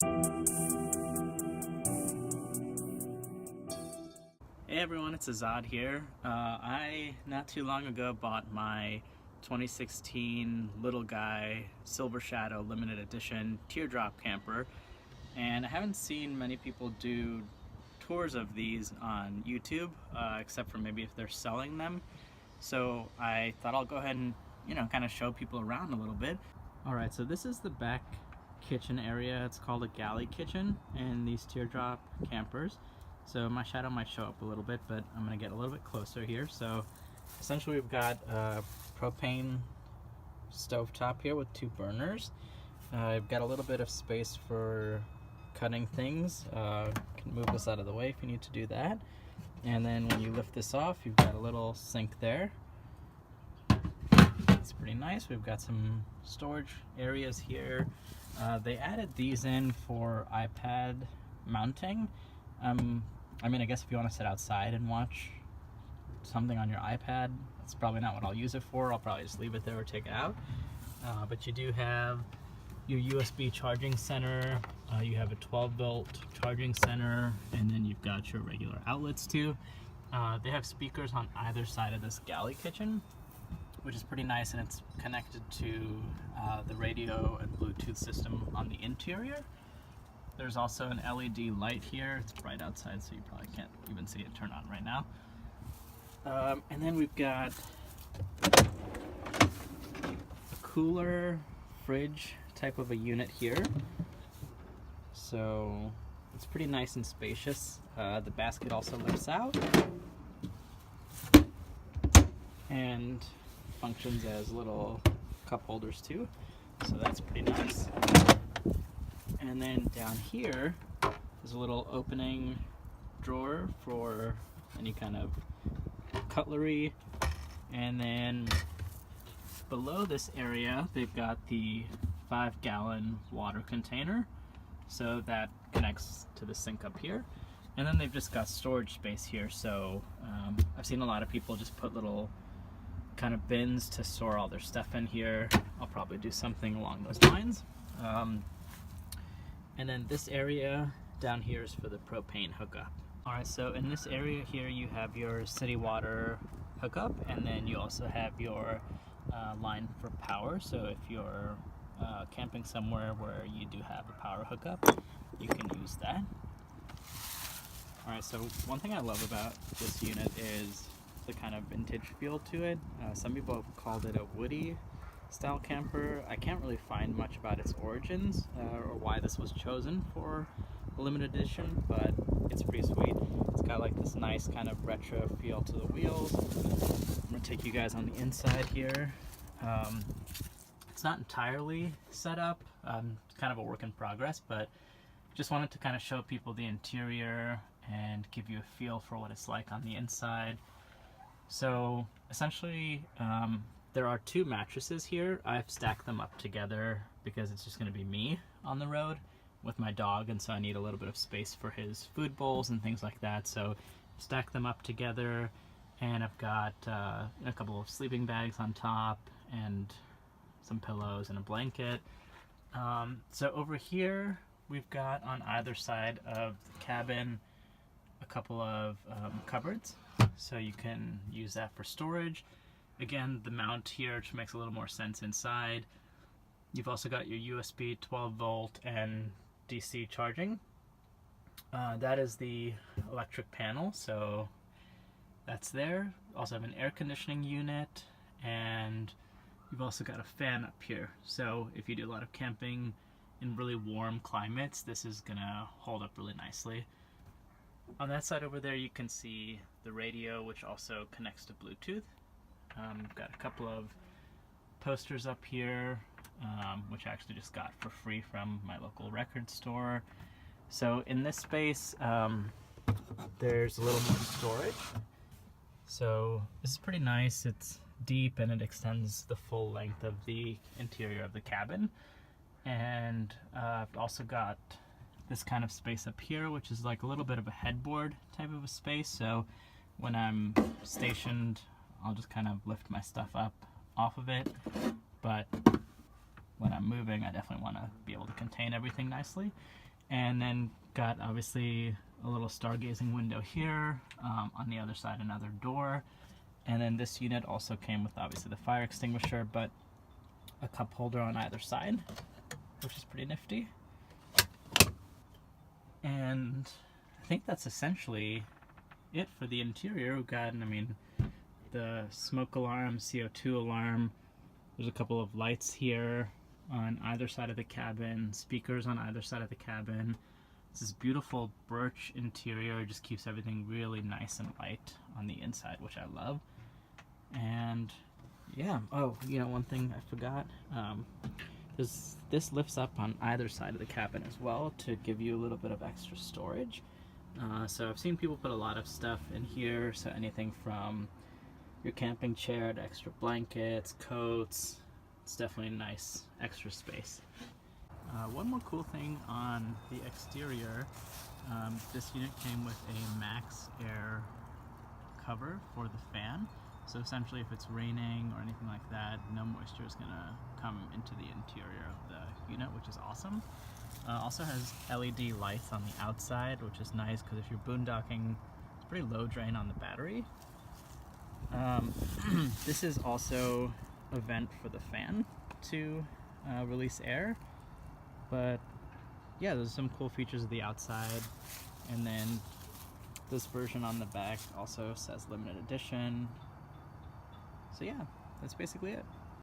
Hey everyone, it's Azad here. I, not too long ago, bought my 2016 Little Guy Silver Shadow limited edition Teardrop camper, and I haven't seen many people do tours of these on YouTube, except for maybe if they're selling them. So I thought I'll go ahead and, kind of show people around a little bit. Alright, so this is the back kitchen area. It's called a galley kitchen in these Teardrop campers. So my shadow might show up a little bit, but I'm going to get a little bit closer here. So essentially we've got a propane stovetop here with 2 burners. I've got a little bit of space for cutting things. Can move this out of the way if you need to do that. And then when you lift this off, you've got a little sink there. It's pretty nice. We've got some storage areas here. They added these in for iPad mounting. I guess if you want to sit outside and watch something on your iPad, that's probably not what I'll use it for. I'll probably just leave it there or take it out. But you do have your USB charging center, you have a 12-volt charging center, and then you've got your regular outlets too. They have speakers on either side of this galley kitchen, which is pretty nice, and it's connected to the radio and Bluetooth system on the interior. There's also an LED light here. It's bright outside, so you probably can't even see it turn on right now. And then we've got a cooler fridge type of a unit here. So it's pretty nice and spacious. The basket also lifts out and functions as little cup holders too. So that's pretty nice. And then down here is a little opening drawer for any kind of cutlery. And then below this area, they've got the 5-gallon water container. So that connects to the sink up here. And then they've just got storage space here. So I've seen a lot of people just put little kind of bins to store all their stuff in here. I'll probably do something along those lines. And then this area down here is for the propane hookup. Alright, so in this area here you have your city water hookup, and then you also have your line for power. So if you're camping somewhere where you do have a power hookup, you can use that. Alright, so one thing I love about this unit is the kind of vintage feel to it. Some people have called it a woody style camper. I can't really find much about its origins or why this was chosen for a limited edition, but it's pretty sweet. It's got like this nice kind of retro feel to the wheels. I'm gonna take you guys on the inside here. It's not entirely set up. It's kind of a work in progress, but just wanted to kind of show people the interior and give you a feel for what it's like on the inside. So essentially, there are 2 mattresses here. I've stacked them up together because it's just going to be me on the road with my dog, and so I need a little bit of space for his food bowls and things like that. So stack them up together, and I've got a couple of sleeping bags on top and some pillows and a blanket. So over here we've got on either side of the cabin a couple of cupboards, so you can use that for storage. Again, the mount here, which makes a little more sense inside. You've also got your USB 12-volt and DC charging. That is the electric panel, so that's there. Also have an air conditioning unit, and you've also got a fan up here. So if you do a lot of camping in really warm climates, this is gonna hold up really nicely. On that side over there, you can see the radio, which also connects to Bluetooth. Got a couple of posters up here, which I actually just got for free from my local record store. So in this space, there's a little more storage. So this is pretty nice. It's deep and it extends the full length of the interior of the cabin. And I've also got this kind of space up here, which is like a little bit of a headboard type of a space. So when I'm stationed, I'll just kind of lift my stuff up off of it. But when I'm moving, I definitely want to be able to contain everything nicely. And then got obviously a little stargazing window here. On the other side, another door. And then this unit also came with obviously the fire extinguisher, but a cup holder on either side, which is pretty nifty. And I think that's essentially it for the interior. We've got, I mean, the smoke alarm, CO2 alarm. There's a couple of lights here on either side of the cabin, speakers on either side of the cabin. It's this beautiful birch interior, just keeps everything really nice and light on the inside, which I love. And yeah, oh, you know, one thing I forgot, this lifts up on either side of the cabin as well to give you a little bit of extra storage. So I've seen people put a lot of stuff in here, so anything from your camping chair to extra blankets, coats. It's definitely a nice extra space. One more cool thing on the exterior, this unit came with a max air cover for the fan. So essentially if it's raining or anything like that, no moisture is going to come into the interior of the unit, which is awesome. Also has LED lights on the outside, which is nice because if you're boondocking, it's pretty low drain on the battery. This is also a vent for the fan to release air. But yeah, there's some cool features of the outside. And then this version on the back also says limited edition. So yeah, that's basically it.